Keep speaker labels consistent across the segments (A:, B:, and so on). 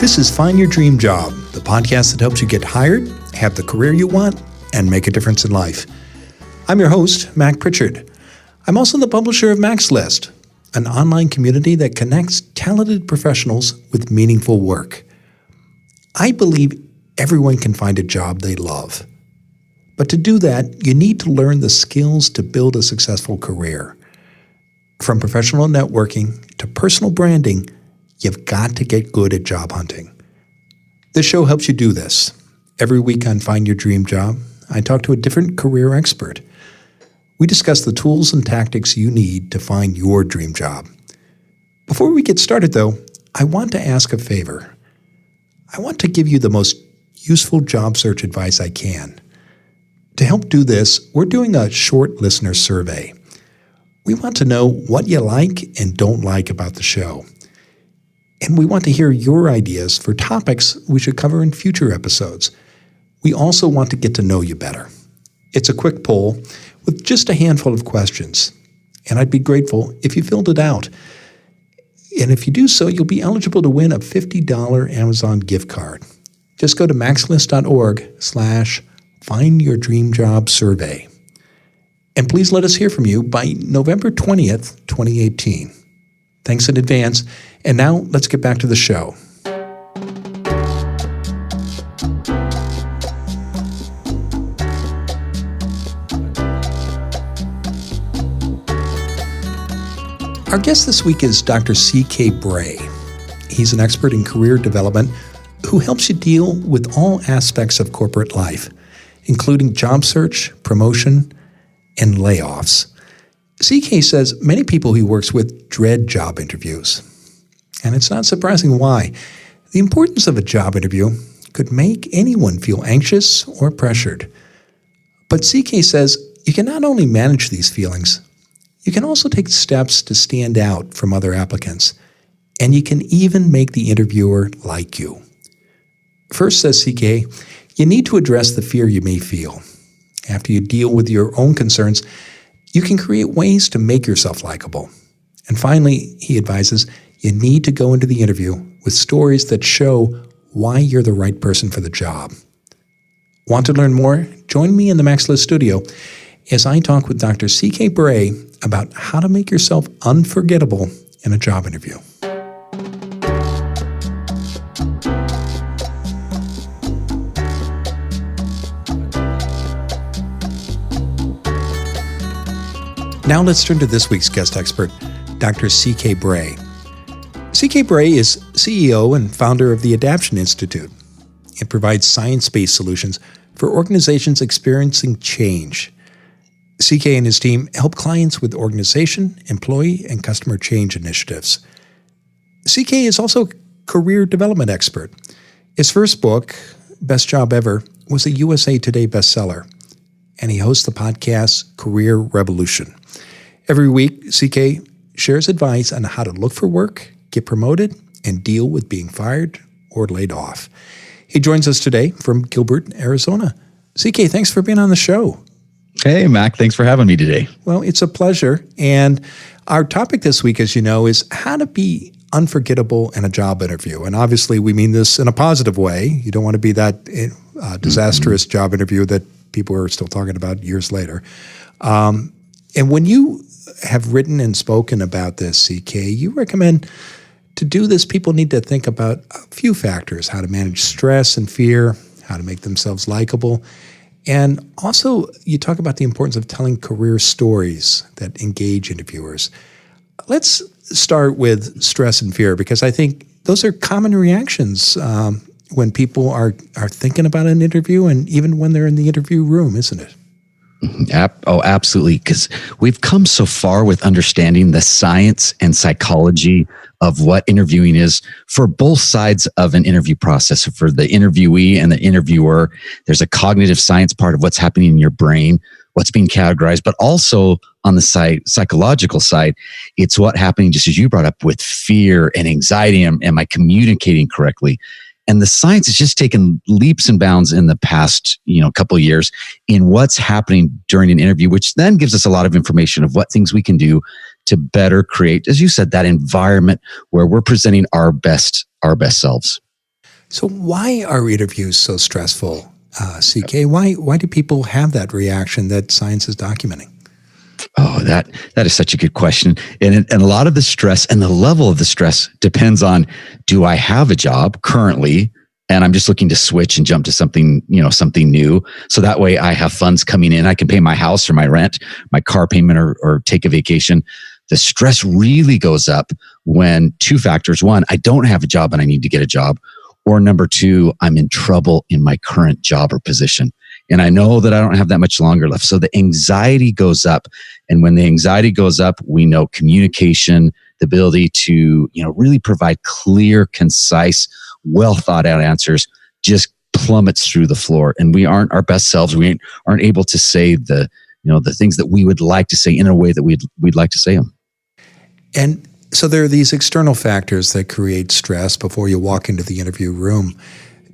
A: This is Find Your Dream Job, the podcast that helps you get hired, have the career you want, and make a difference in life. I'm your host, Mac Pritchard. I'm also the publisher of Mac's List, an online community that connects talented professionals with meaningful work. I believe everyone can find a job they love. But to do that, you need to learn the skills to build a successful career. From professional networking to personal branding, you've got to get good at job hunting. This show helps you do this. Every week on Find Your Dream Job, I talk to a different career expert. We discuss the tools and tactics you need to find your dream job. Before we get started, though, I want to ask a favor. I want to give you the most useful job search advice I can. To help do this, we're doing a short listener survey. We want to know what you like and don't like about the show. And we want to hear your ideas for topics we should cover in future episodes. We also want to get to know you better. It's a quick poll with just a handful of questions, and I'd be grateful if you filled it out. And if you do so, you'll be eligible to win a $50 Amazon gift card. Just go to maxlist.org/findyourdreamjobsurvey. And please let us hear from you by November 20th, 2018. Thanks in advance. And now let's get back to the show. Our guest this week is Dr. C.K. Bray. He's an expert in career development who helps you deal with all aspects of corporate life, including job search, promotion, and layoffs. CK says many people he works with dread job interviews. And it's not surprising why. The importance of a job interview could make anyone feel anxious or pressured. But CK says you can not only manage these feelings, you can also take steps to stand out from other applicants. And you can even make the interviewer like you. First, says CK, you need to address the fear you may feel. After you deal with your own concerns, you can create ways to make yourself likable. And finally, he advises, you need to go into the interview with stories that show why you're the right person for the job. Want to learn more? Join me in the Max List studio as I talk with Dr. C.K. Bray about how to make yourself unforgettable in a job interview. Now let's turn to this week's guest expert, Dr. C.K. Bray. C.K. Bray is CEO and founder of the Adaption Institute. It provides science-based solutions for organizations experiencing change. C.K. and his team help clients with organization, employee, and customer change initiatives. C.K. is also a career development expert. His first book, Best Job Ever, was a USA Today bestseller, and he hosts the podcast Career Revolution. Every week, CK shares advice on how to look for work, get promoted, and deal with being fired or laid off. He joins us today from Gilbert, Arizona. CK, thanks for being on the show.
B: Hey, Mac. Thanks for having me today.
A: Well, it's a pleasure. And our topic this week, as you know, is how to be unforgettable in a job interview. And obviously, we mean this in a positive way. You don't want to be that disastrous job interview that people are still talking about years later. And when you have written and spoken about this, CK, you recommend to do this, people need to think about a few factors: how to manage stress and fear, how to make themselves likable. And also, you talk about the importance of telling career stories that engage interviewers. Let's start with stress and fear, because I think those are common reactions when people are thinking about an interview and even when they're in the interview room, isn't it?
B: Oh, absolutely. Because we've come so far with understanding the science and psychology of what interviewing is for both sides of an interview process. For the interviewee and the interviewer, there's a cognitive science part of what's happening in your brain, what's being categorized, but also on the psychological side, it's what's happening, just as you brought up, with fear and anxiety. Am I communicating correctly? And the science has just taken leaps and bounds in the past, couple of years in what's happening during an interview, which then gives us a lot of information of what things we can do to better create, as you said, that environment where we're presenting our best selves.
A: So why are interviews so stressful, CK? Why do people have that reaction that science is documenting?
B: Oh, that is such a good question. And a lot of the stress and the level of the stress depends on, do I have a job currently? And I'm just looking to switch and jump to something new. So that way I have funds coming in. I can pay my house or my rent, my car payment, or take a vacation. The stress really goes up when two factors. One, I don't have a job and I need to get a job. Or number two, I'm in trouble in my current job or position. And I know that I don't have that much longer left. So the anxiety goes up. And when the anxiety goes up, we know communication, the ability to, really provide clear, concise, well thought out answers just plummets through the floor. And we aren't our best selves. We aren't able to say the things that we would like to say in a way that we'd like to say them.
A: And so there are these external factors that create stress before you walk into the interview room.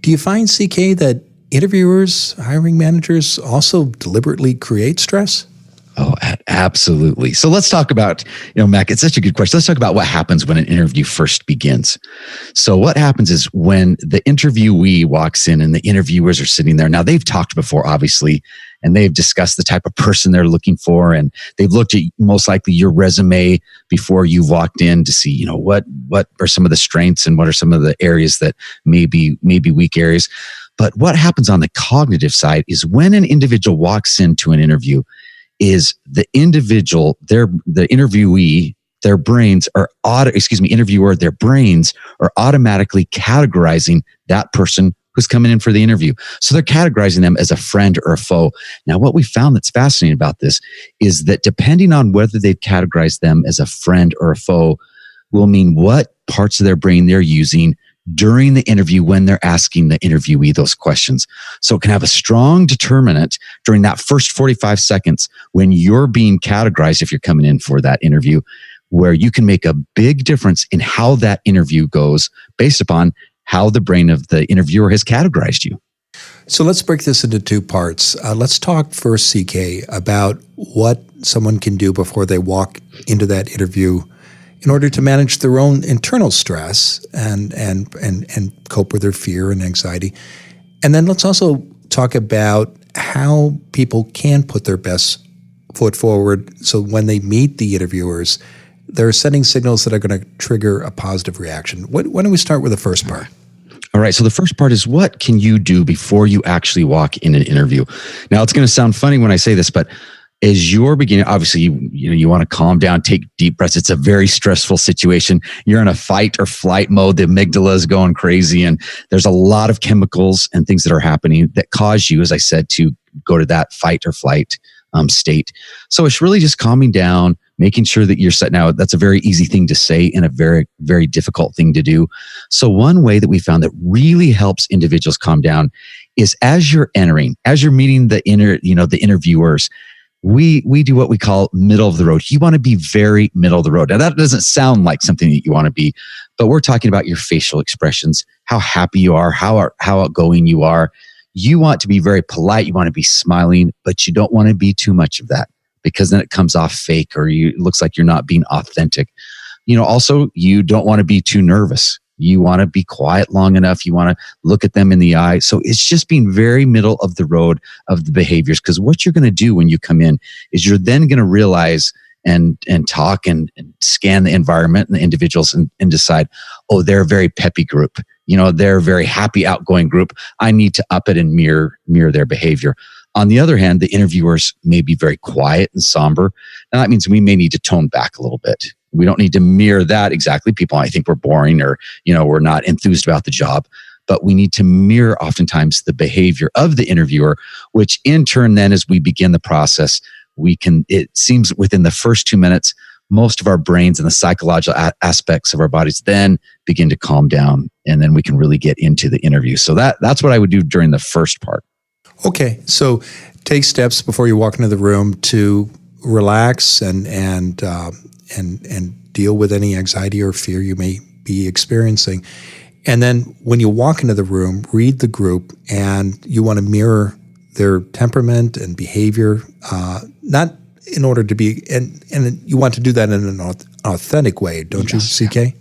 A: Do you find, CK, that interviewers, hiring managers also deliberately create stress?
B: Oh, absolutely. So let's talk about, Mac, it's such a good question. Let's talk about what happens when an interview first begins. So what happens is when the interviewee walks in and the interviewers are sitting there. Now, they've talked before, obviously, and they've discussed the type of person they're looking for. And they've looked at most likely your resume before you walked in to see, what are some of the strengths and what are some of the areas that may be weak areas. But what happens on the cognitive side is when an individual walks into an interview, is the individual, the interviewee, their brains are interviewer, their brains are automatically categorizing that person who's coming in for the interview. So they're categorizing them as a friend or a foe. Now, what we found that's fascinating about this is that depending on whether they've categorized them as a friend or a foe will mean what parts of their brain they're using during the interview when they're asking the interviewee those questions. So it can have a strong determinant during that first 45 seconds when you're being categorized, if you're coming in for that interview, where you can make a big difference in how that interview goes based upon how the brain of the interviewer has categorized you.
A: So let's break this into two parts. Let's talk first, CK, about what someone can do before they walk into that interview in order to manage their own internal stress and cope with their fear and anxiety. And then let's also talk about how people can put their best foot forward so when they meet the interviewers, they're sending signals that are going to trigger a positive reaction. Why don't we start with the first part?
B: All right. So the first part is, what can you do before you actually walk in an interview? Now, it's going to sound funny when I say this, but as you're beginning, obviously, you want to calm down, take deep breaths. It's a very stressful situation. You're in a fight or flight mode. The amygdala is going crazy, and there's a lot of chemicals and things that are happening that cause you, as I said, to go to that fight or flight state. So it's really just calming down, making sure that you're set. Now, that's a very easy thing to say and a very, very difficult thing to do. So one way that we found that really helps individuals calm down is as you're meeting the interviewers, we do what we call middle of the road. You want to be very middle of the road. Now, that doesn't sound like something that you want to be, but we're talking about your facial expressions, how happy you are, how outgoing you are. You want to be very polite. You want to be smiling, but you don't want to be too much of that because then it comes off fake or it looks like you're not being authentic. Also, you don't want to be too nervous. You want to be quiet long enough. You want to look at them in the eye. So it's just being very middle of the road of the behaviors. Because what you're going to do when you come in is you're then going to realize and talk and scan the environment and the individuals and decide, oh, they're a very peppy group. They're a very happy, outgoing group. I need to up it and mirror their behavior. On the other hand, the interviewers may be very quiet and somber. And that means we may need to tone back a little bit. We don't need to mirror that exactly. People might think we're boring or, we're not enthused about the job. But we need to mirror oftentimes the behavior of the interviewer, which in turn then as we begin the process, it seems within the first 2 minutes, most of our brains and the psychological aspects of our bodies then begin to calm down. And then we can really get into the interview. So that's what I would do during the first part.
A: Okay. So take steps before you walk into the room to relax and deal with any anxiety or fear you may be experiencing. And then when you walk into the room, read the group, and you want to mirror their temperament and behavior, not in order to be, and you want to do that in an authentic way, don't you, CK?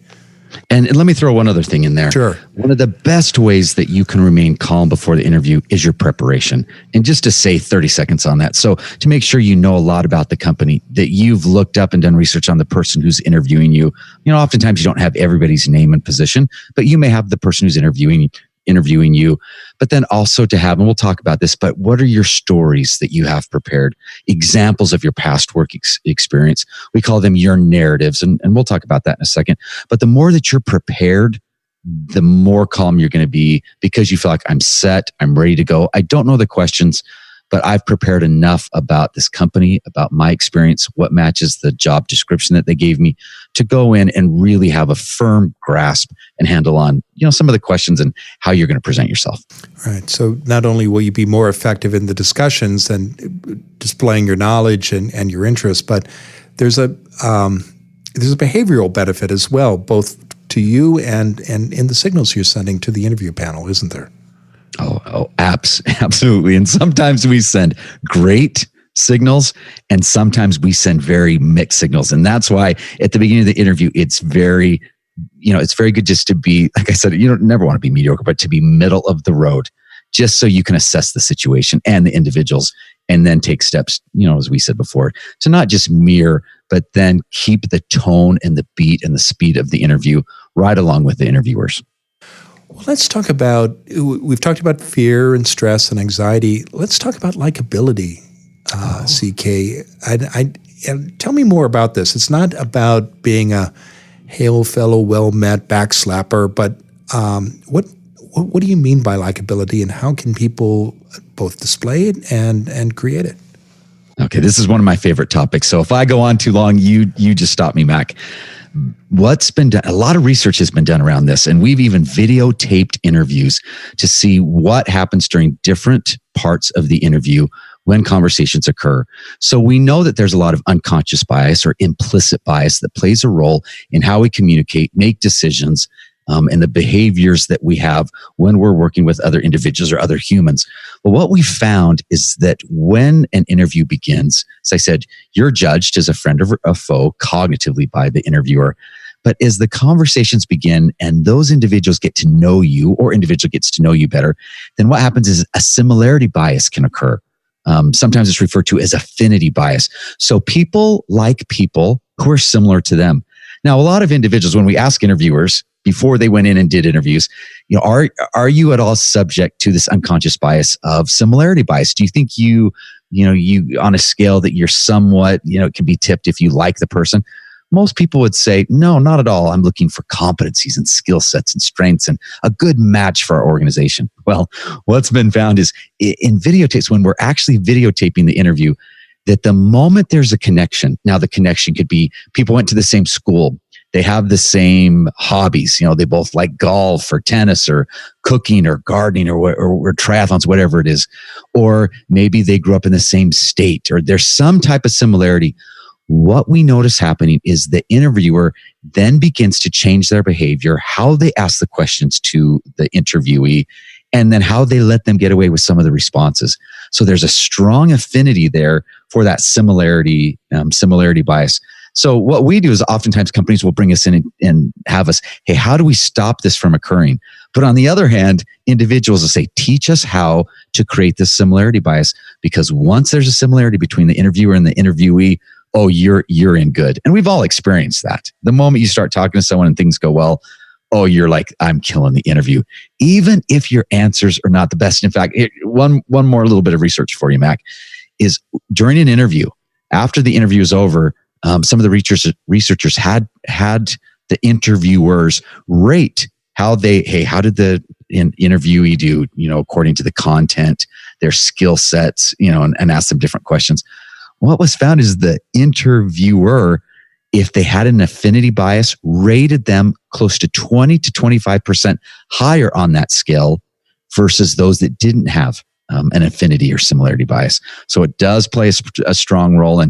B: And let me throw one other thing in there.
A: Sure.
B: One of the best ways that you can remain calm before the interview is your preparation. And just to say 30 seconds on that. So to make sure you know a lot about the company, that you've looked up and done research on the person who's interviewing you. Oftentimes you don't have everybody's name and position, but you may have the person who's interviewing you, but then also to have, and we'll talk about this, but what are your stories that you have prepared? Examples of your past work experience. We call them your narratives, and we'll talk about that in a second. But the more that you're prepared, the more calm you're going to be, because you feel like I'm set, I'm ready to go. I don't know the questions, but I've prepared enough about this company, about my experience, what matches the job description that they gave me, to go in and really have a firm grasp and handle on, some of the questions and how you're going to present yourself.
A: Right. So not only will you be more effective in the discussions and displaying your knowledge and your interests, but there's a behavioral benefit as well, both to you and in the signals you're sending to the interview panel, isn't there?
B: Oh, absolutely. And sometimes we send great signals, and sometimes we send very mixed signals. And that's why at the beginning of the interview, it's very good just to be, like I said, you don't never want to be mediocre, but to be middle of the road, just so you can assess the situation and the individuals, and then take steps, as we said before, to not just mirror, but then keep the tone and the beat and the speed of the interview right along with the interviewers.
A: Well, let's talk about, we've talked about fear and stress and anxiety. Let's talk about likability, CK. And tell me more about this. It's not about being a hail fellow, well-met backslapper, but what do you mean by likability, and how can people both display it and create it?
B: Okay, this is one of my favorite topics. So if I go on too long, you just stop me, Mac. What's been done, a lot of research has been done around this, and we've even videotaped interviews to see what happens during different parts of the interview when conversations occur. So we know that there's a lot of unconscious bias or implicit bias that plays a role in how we communicate, make decisions, and the behaviors that we have when we're working with other individuals or other humans. But what we found is that when an interview begins, as I said, you're judged as a friend or a foe cognitively by the interviewer. But as the conversations begin and those individuals get to know you, or individual gets to know you better, then what happens is a similarity bias can occur. Sometimes it's referred to as affinity bias. So people like people who are similar to them. Now, a lot of individuals, when we ask interviewers before they went in and did interviews, are you at all subject to this unconscious bias of similarity bias? Do you think you on a scale that you're somewhat, it can be tipped if you like the person? Most people would say, no, not at all. I'm looking for competencies and skill sets and strengths and a good match for our organization. Well, what's been found is in videotapes, when we're actually videotaping the interview, that the moment there's a connection, now the connection could be people went to the same school, they have the same hobbies, they both like golf or tennis or cooking or gardening or triathlons, whatever it is, or maybe they grew up in the same state, or there's some type of similarity. What we notice happening is the interviewer then begins to change their behavior, how they ask the questions to the interviewee, and then how they let them get away with some of the responses. So there's a strong affinity there for that similarity bias. So what we do is oftentimes companies will bring us in and have us, hey, how do we stop this from occurring? But on the other hand, individuals will say, teach us how to create this similarity bias, because once there's a similarity between the interviewer and the interviewee, oh, you're in good. And we've all experienced that. The moment you start talking to someone and things go well, oh, you're like, I'm killing the interview, even if your answers are not the best. In fact, one more little bit of research for you, Mac, is during an interview, after the interview is over, some of the researchers had the interviewers rate how did the interviewee do, according to the content, their skill sets, and ask them different questions. What was found is the interviewer, if they had an affinity bias, rated them close to 20 to 25% higher on that scale versus those that didn't have an affinity or similarity bias. So it does play a strong role.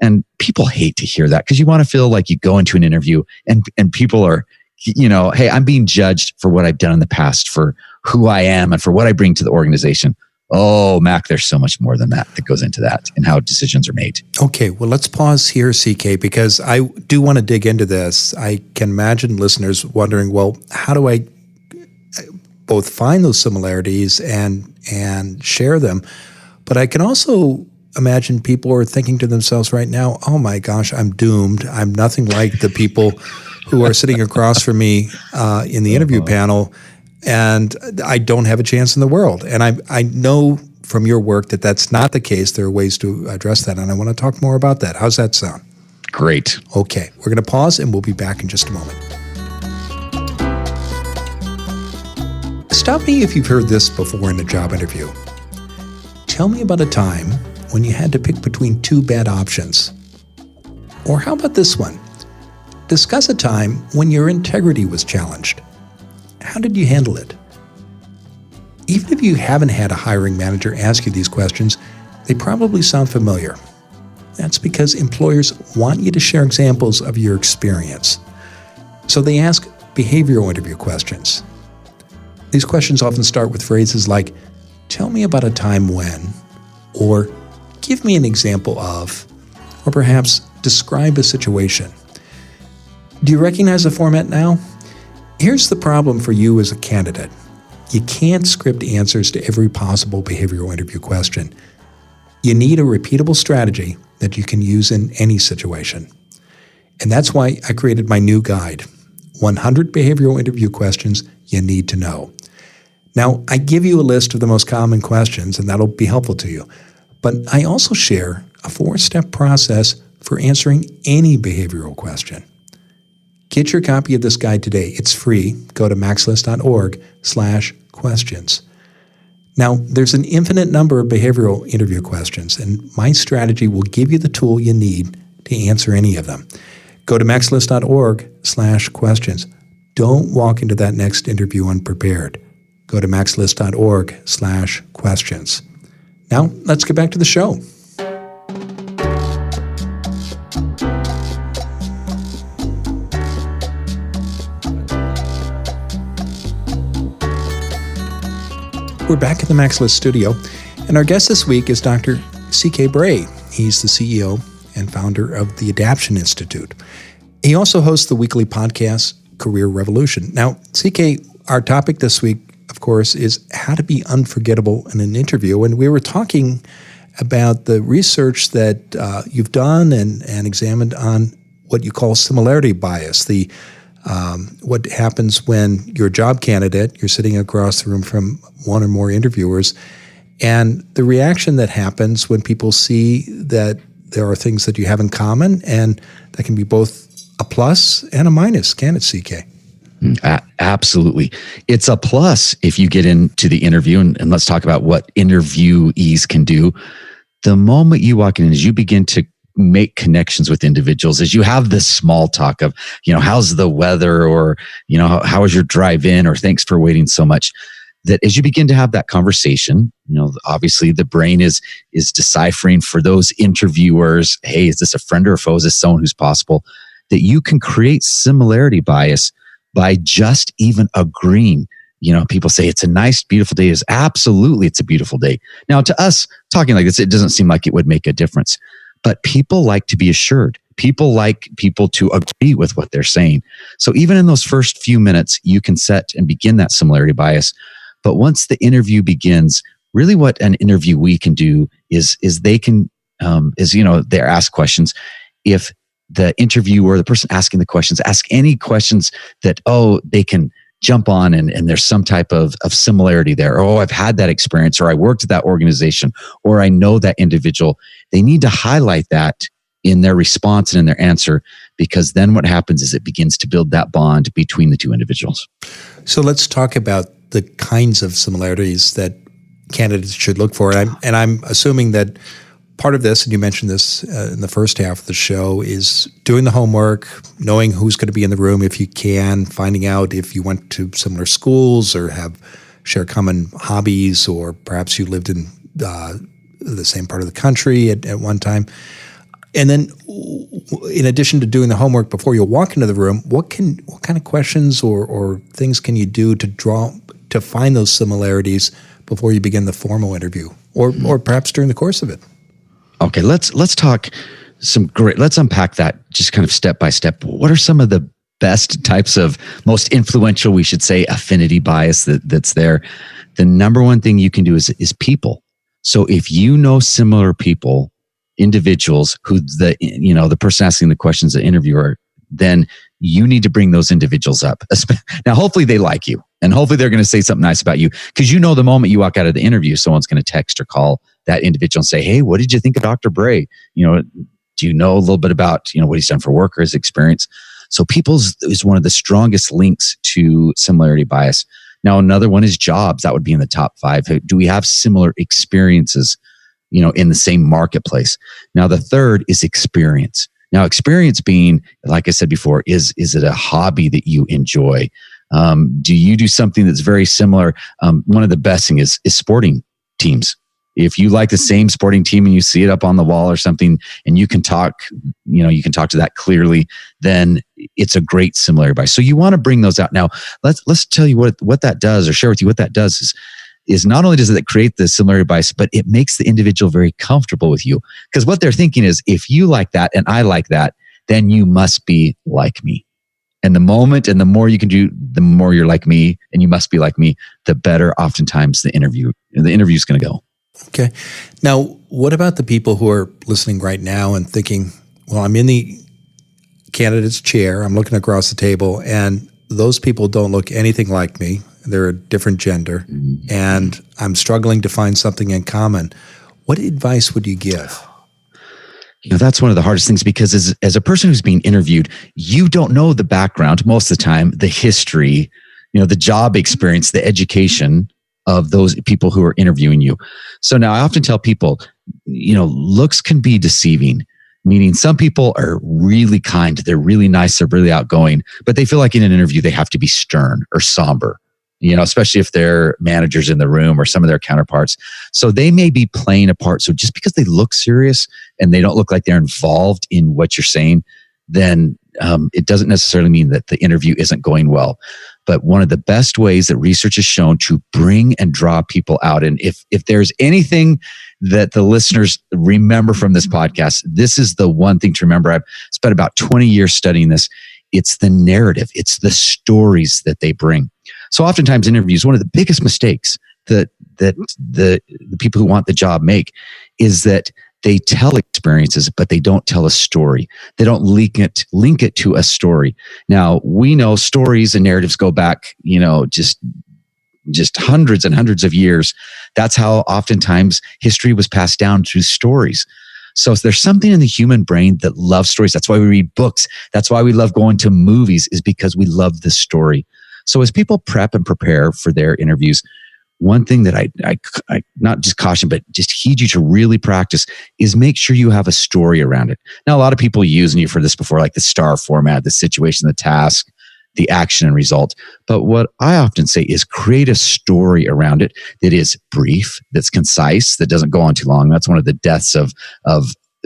B: And people hate to hear that, because you want to feel like you go into an interview and people are, hey, I'm being judged for what I've done in the past, for who I am and for what I bring to the organization. Oh, Mac, there's so much more than that goes into that and how decisions are made.
A: Okay, well, let's pause here, CK, because I do want to dig into this. I can imagine listeners wondering, well, how do I both find those similarities and share them? But I can also imagine people are thinking to themselves right now, oh my gosh, I'm doomed. I'm nothing like the people who are sitting across from me in the interview panel, and I don't have a chance in the world. And I know from your work that that's not the case. There are ways to address that, and I want to talk more about that. How's that sound?
B: Great.
A: Okay, we're going to pause, and we'll be back in just a moment. Stop me if you've heard this before in a job interview. Tell me about a time when you had to pick between two bad options. Or how about this one? Discuss a time when your integrity was challenged. How did you handle it? Even if you haven't had a hiring manager ask you these questions, they probably sound familiar. That's because employers want you to share examples of your experience. So they ask behavioral interview questions. These questions often start with phrases like, tell me about a time when, or give me an example of, or perhaps describe a situation. Do you recognize the format now? Here's the problem for you as a candidate. You can't script answers to every possible behavioral interview question. You need a repeatable strategy that you can use in any situation. And that's why I created my new guide, 100 Behavioral Interview Questions You Need to Know. Now, I give you a list of the most common questions, and that'll be helpful to you. But I also share a 4-step process for answering any behavioral question. Get your copy of this guide today. It's free. Go to maxlist.org/questions. Now, there's an infinite number of behavioral interview questions, and my strategy will give you the tool you need to answer any of them. Go to maxlist.org/questions. Don't walk into that next interview unprepared. Go to maxlist.org/questions. Now, let's get back to the show. We're back at the MaxList studio, and our guest this week is Dr. C.K. Bray. He's the CEO and founder of the Adaption Institute. He also hosts the weekly podcast, Career Revolution. Now, C.K., our topic this week, of course, is how to be unforgettable in an interview, and we were talking about the research that you've done and examined on what you call similarity bias, what happens when you're a job candidate, you're sitting across the room from one or more interviewers, and the reaction that happens when people see that there are things that you have in common, and that can be both a plus and a minus, can it, CK?
B: Absolutely. It's a plus if you get into the interview, and let's talk about what interviewees can do. The moment you walk in, as you begin to make connections with individuals, as you have this small talk of, how's the weather, or, how was your drive in, or thanks for waiting so much, that as you begin to have that conversation, obviously the brain is deciphering for those interviewers, hey, is this a friend or a foe? Is this someone who's possible? That you can create similarity bias by just even agreeing. People say it's a nice, beautiful day. Absolutely, it's a beautiful day. Now, to us, talking like this, it doesn't seem like it would make a difference. But people like to be assured. People like people to agree with what they're saying. So even in those first few minutes, you can set and begin that similarity bias. But once the interview begins, really what an interviewee can do is they can, they're asked questions. If the interviewer, the person asking the questions, ask any questions that, they can jump on and there's some type of similarity there. Oh, I've had that experience, or I worked at that organization, or I know that individual. They need to highlight that in their response and in their answer, because then what happens is it begins to build that bond between the two individuals.
A: So let's talk about the kinds of similarities that candidates should look for. And I'm assuming that part of this, and you mentioned this in the first half of the show, is doing the homework, knowing who's going to be in the room if you can, finding out if you went to similar schools or share common hobbies, or perhaps you lived in the same part of the country at one time. And then, in addition to doing the homework before you walk into the room, what kind of questions or things can you do to to find those similarities before you begin the formal interview, or perhaps during the course of it?
B: Okay, let's talk let's unpack that just kind of step by step. What are some of the best types of most influential, we should say, affinity bias that's there? The number one thing you can do is people. So if you know similar people, individuals who the person asking the questions, the interviewer, then you need to bring those individuals up. Now, hopefully they like you, and hopefully they're going to say something nice about you, because the moment you walk out of the interview, someone's going to text or call that individual and say, "Hey, what did you think of Dr. Bray? Do you know a little bit about what he's done for work or his experience?" So people is one of the strongest links to similarity bias. Now, another one is jobs. That would be in the top 5. Do we have similar experiences, in the same marketplace? Now, the third is experience. Now, experience being, like I said before, is it a hobby that you enjoy? Do you do something that's very similar? One of the best things is sporting teams. If you like the same sporting team and you see it up on the wall or something, and you can talk to that clearly, then it's a great similarity bias. So you want to bring those out. Now, let's tell you what that does, or share with you what that does is not only does it create the similarity bias, but it makes the individual very comfortable with you. Because what they're thinking is, if you like that and I like that, then you must be like me. And the more you can do, the more you're like me, and you must be like me, the better oftentimes the interview is going to go.
A: Okay. Now, what about the people who are listening right now and thinking, well, I'm in the candidate's chair, I'm looking across the table, and those people don't look anything like me. They're a different gender, and I'm struggling to find something in common. What advice would you give?
B: That's one of the hardest things, because as a person who's being interviewed, you don't know the background most of the time, the history, the job experience, the education of those people who are interviewing you. So now I often tell people, looks can be deceiving, meaning some people are really kind, they're really nice, they're really outgoing, but they feel like in an interview they have to be stern or somber, especially if they're managers in the room or some of their counterparts. So they may be playing a part. So just because they look serious and they don't look like they're involved in what you're saying, then it doesn't necessarily mean that the interview isn't going well. But one of the best ways that research has shown to bring and draw people out, and if there's anything that the listeners remember from this podcast, this is the one thing to remember. I've spent about 20 years studying this. It's the narrative. It's the stories that they bring. So oftentimes interviews, one of the biggest mistakes that the people who want the job make is that they tell experiences, but they don't tell a story. They don't link it to a story. Now, we know stories and narratives go back, just hundreds and hundreds of years. That's how oftentimes history was passed down through stories. So there's something in the human brain that loves stories. That's why we read books. That's why we love going to movies, is because we love the story. So as people prep and prepare for their interviews, one thing that I not just caution, but just heed you to really practice is make sure you have a story around it. Now, a lot of people use, and you've heard this before, like the STAR format, the situation, the task, the action and result. But what I often say is create a story around it that is brief, that's concise, that doesn't go on too long. That's one of the deaths of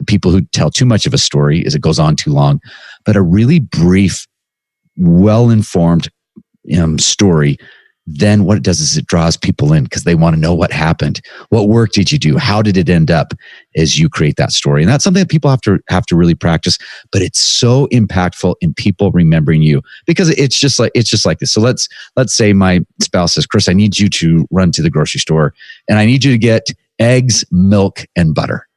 B: people who tell too much of a story, is it goes on too long. But a really brief, well-informed story, then what it does is it draws people in, because they want to know what happened. What work did you do? How did it end up, as you create that story? And that's something that people have to really practice, but it's so impactful in people remembering you, because it's just like this. So let's say my spouse says, "Chris, I need you to run to the grocery store and I need you to get eggs, milk, and butter."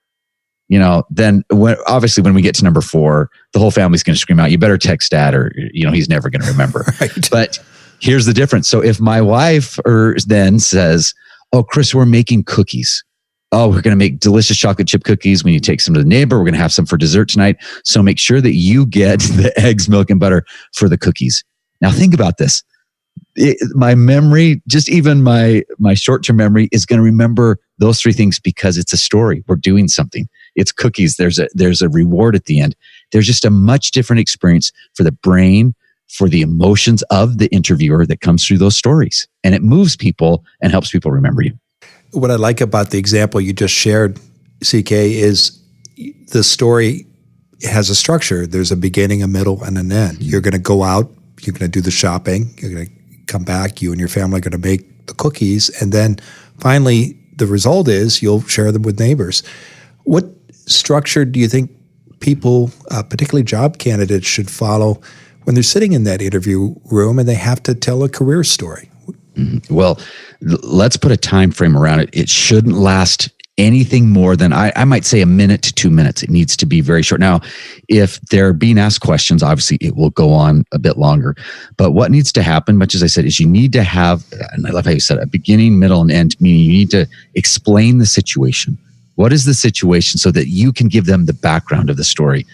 B: Then when we get to number 4, the whole family's going to scream out, "You better text Dad, or he's never going to remember."
A: Right.
B: But here's the difference. So if my wife then says, "Oh, Chris, we're making cookies. Oh, we're going to make delicious chocolate chip cookies. We need to take some to the neighbor. We're going to have some for dessert tonight. So make sure that you get the eggs, milk, and butter for the cookies." Now think about this. My memory, just even my short-term memory, is going to remember those 3 things because it's a story. We're doing something. It's cookies. There's a reward at the end. There's just a much different experience for the brain, for the emotions of the interviewer that comes through those stories. And it moves people and helps people remember you.
A: What I like about the example you just shared, CK, is the story has a structure. There's a beginning, a middle, and an end. You're going to go out. You're going to do the shopping. You're going to come back. You and your family are going to make the cookies, and then finally the result is you'll share them with neighbors. What structure do you think people, particularly job candidates, should follow when they're sitting in that interview room and they have to tell a career story?
B: Well, let's put a time frame around it. It shouldn't last anything more than, I might say, a minute to 2 minutes. It needs to be very short. Now, if they're being asked questions, obviously it will go on a bit longer. But what needs to happen, much as I said, is you need to have, and I love how you said it, a beginning, middle, and end, meaning you need to explain the situation. What is the situation so that you can give them the background of the story?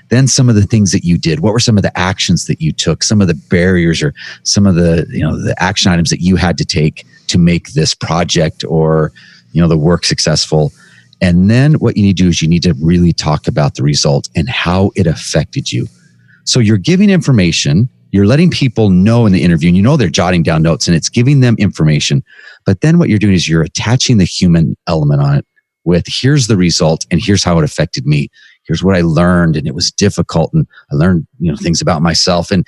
B: Then some of the things that you did. What were some of the actions that you took? Some of the barriers or some of the, the action items that you had to take to make this project or, the work successful. And then what you need to do is you need to really talk about the result and how it affected you. So you're giving information, you're letting people know in the interview, and they're jotting down notes, and it's giving them information. But then what you're doing is you're attaching the human element on it with, here's the result and here's how it affected me. Here's what I learned, and it was difficult, and I learned things about myself. And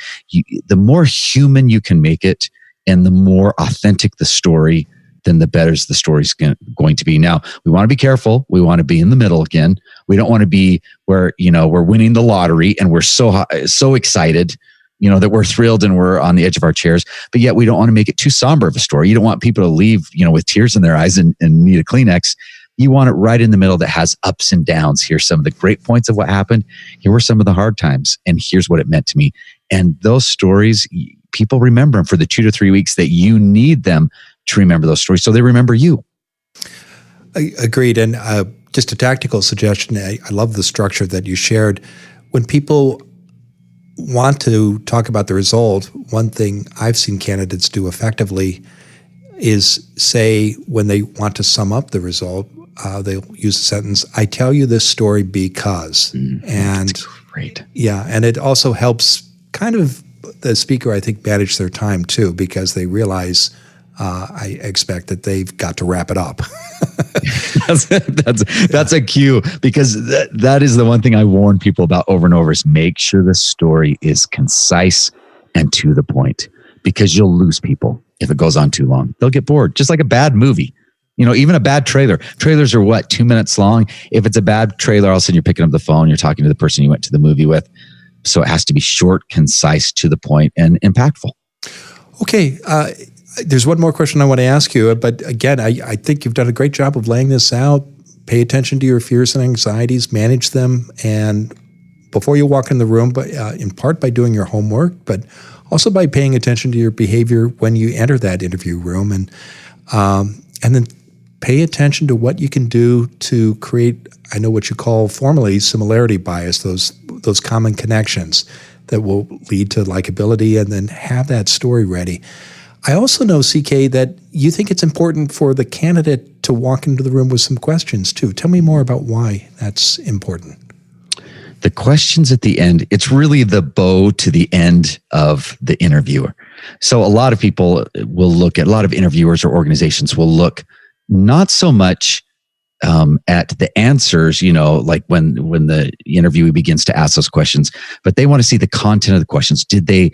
B: the more human you can make it and the more authentic the story, then the better the story's going to be. Now, we want to be careful. We want to be in the middle again. We don't want to be where, we're winning the lottery and we're so excited, that we're thrilled and we're on the edge of our chairs, but yet we don't want to make it too somber of a story. You don't want people to leave, with tears in their eyes and need a Kleenex. You want it right in the middle that has ups and downs. Here's some of the great points of what happened. Here were some of the hard times, and here's what it meant to me. And those stories, people remember them for the 2 to 3 weeks that you need them to remember those stories, so they remember you.
A: Agreed. And just a tactical suggestion, I love the structure that you shared. When people want to talk about the result, one thing I've seen candidates do effectively is say, when they want to sum up the result, they'll use the sentence, "I tell you this story because." And
B: that's great.
A: Yeah, and it also helps kind of the speaker, I think, manage their time too, because they realize I expect that they've got to wrap it up.
B: That's a cue, because that is the one thing I warn people about over and over is make sure the story is concise and to the point, because you'll lose people if it goes on too long. They'll get bored, just like a bad movie. Even a bad trailer. Trailers are 2 minutes long. If it's a bad trailer, all of a sudden you're picking up the phone, you're talking to the person you went to the movie with. So it has to be short, concise, to the point, and impactful.
A: Okay. There's one more question I want to ask you, but again, I think you've done a great job of laying this out. Pay attention to your fears and anxieties, manage them, and before you walk in the room, but in part by doing your homework, but also by paying attention to your behavior when you enter that interview room, and then pay attention to what you can do to create, I know what you call formally similarity bias, those common connections that will lead to likability, and then have that story ready. I also know, CK, that you think it's important for the candidate to walk into the room with some questions too. Tell me more about why that's important.
B: The questions at the end, it's really the bow to the end of the interviewer. So a lot of people will look at, a lot of interviewers or organizations will look not so much at the answers, like when the interviewee begins to ask those questions, but they want to see the content of the questions. Did they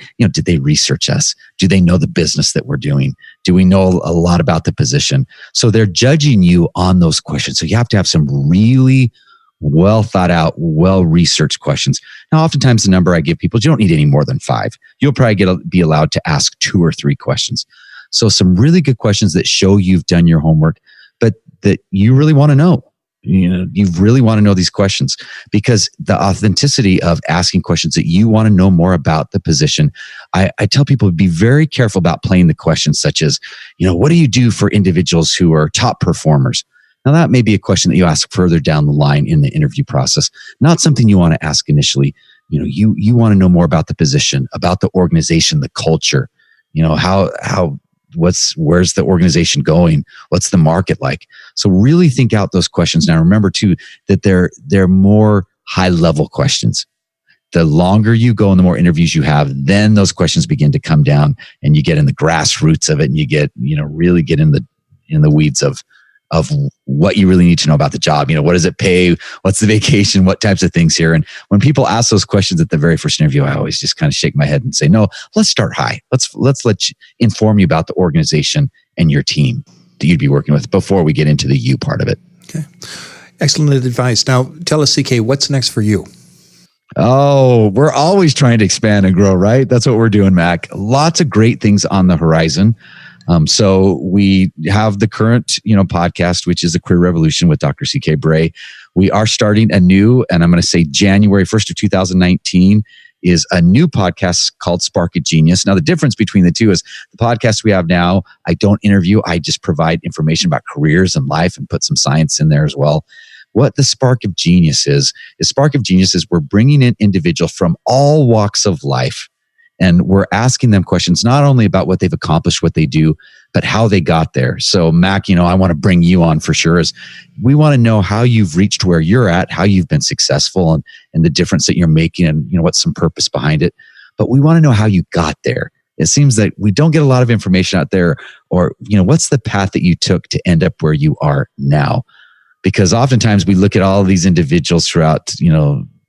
B: research us? Do they know the business that we're doing? Do we know a lot about the position? So they're judging you on those questions. So you have to have some really well thought out, well researched questions. Now, oftentimes the number I give people is you don't need any more than 5. You'll probably be allowed to ask 2 or 3 questions. So some really good questions that show you've done your homework, but that you really want to know. You really want to know these questions, because the authenticity of asking questions that you want to know more about the position. I tell people to be very careful about playing the questions such as, what do you do for individuals who are top performers? Now, that may be a question that you ask further down the line in the interview process, not something you want to ask initially. You want to know more about the position, about the organization, the culture, where's the organization going? What's the market like? So really think out those questions. Now, remember too, that they're more high level questions. The longer you go and the more interviews you have, then those questions begin to come down and you get in the grassroots of it, and you get, really get in the weeds of what you really need to know about the job. What does it pay? What's the vacation? What types of things here? And when people ask those questions at the very first interview, I always just kind of shake my head and say, no, let's start high. Let's inform you about the organization and your team that you'd be working with before we get into the you part of it.
A: Okay. Excellent advice. Now, tell us, CK, what's next for you?
B: Oh, we're always trying to expand and grow, right? That's what we're doing, Mac. Lots of great things on the horizon. So we have the current, podcast, which is the Career Revolution with Dr. CK Bray. We are starting a new, and I'm going to say January 1st of 2019 is a new podcast called Spark of Genius. Now, the difference between the two is the podcast we have now, I don't interview. I just provide information about careers and life and put some science in there as well. What the Spark of Genius is we're bringing in individuals from all walks of life, and we're asking them questions not only about what they've accomplished, what they do, but how they got there. So Mac, I want to bring you on for sure. Is we want to know how you've reached where you're at, how you've been successful, and the difference that you're making, and what's some purpose behind it. But we want to know how you got there. It seems that we don't get a lot of information out there, or what's the path that you took to end up where you are now? Because oftentimes we look at all of these individuals throughout,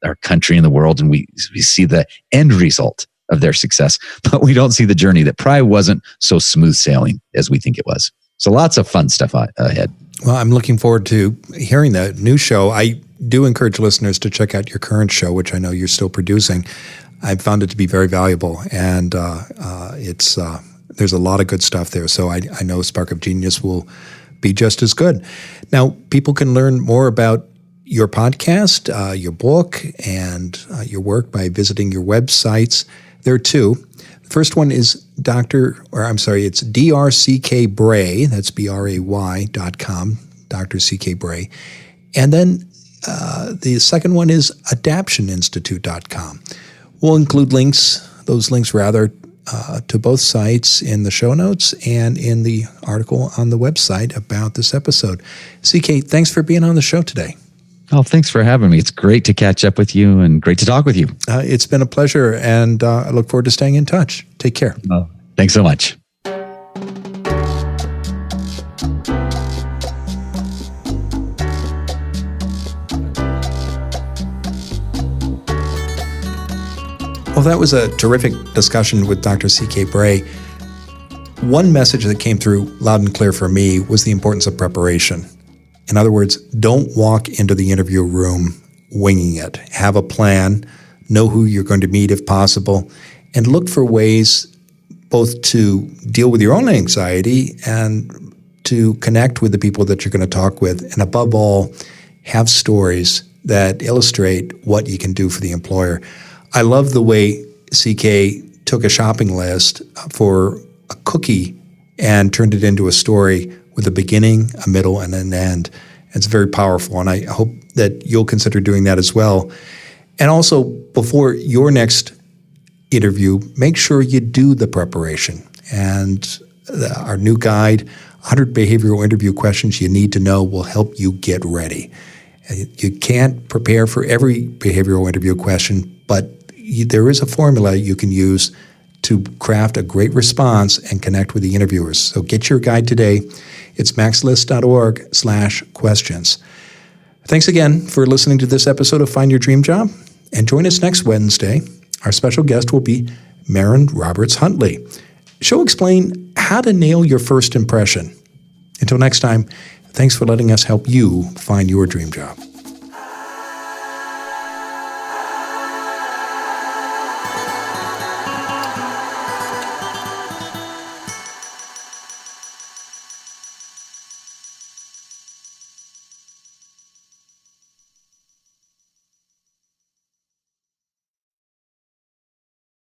B: our country and the world, and we see the end result of their success, but we don't see the journey that probably wasn't so smooth sailing as we think it was. So lots of fun stuff ahead.
A: Well, I'm looking forward to hearing the new show. I do encourage listeners to check out your current show, which I know you're still producing. I've found it to be very valuable, and there's a lot of good stuff there. So I know Spark of Genius will be just as good. Now, people can learn more about your podcast, your book, and your work by visiting your websites. There are two. The first one is it's DRCK Bray, that's BRAY.com, Dr. CK Bray. And then the second one is adaptioninstitute.com. We'll include those links to both sites in the show notes and in the article on the website about this episode. CK, thanks for being on the show today.
B: Oh, thanks for having me. It's great to catch up with you and great to talk with you.
A: It's been a pleasure, and I look forward to staying in touch. Take care.
B: Thanks so much.
A: Well, that was a terrific discussion with Dr. CK Bray. One message that came through loud and clear for me was the importance of preparation. In other words, don't walk into the interview room winging it. Have a plan, know who you're going to meet if possible, and look for ways both to deal with your own anxiety and to connect with the people that you're going to talk with. And above all, have stories that illustrate what you can do for the employer. I love the way CK took a shopping list for a cookie and turned it into a story with a beginning, a middle, and an end. It's very powerful, and I hope that you'll consider doing that as well. And also, before your next interview, make sure you do the preparation. And our new guide, 100 Behavioral Interview Questions You Need to Know, will help you get ready. You can't prepare for every behavioral interview question, but there is a formula you can use to craft a great response and connect with the interviewers. So get your guide today. It's maxlist.org/questions. Thanks again for listening to this episode of Find Your Dream Job, and join us next Wednesday. Our special guest will be Maren Roberts Huntley. She'll explain how to nail your first impression. Until next time, thanks for letting us help you find your dream job.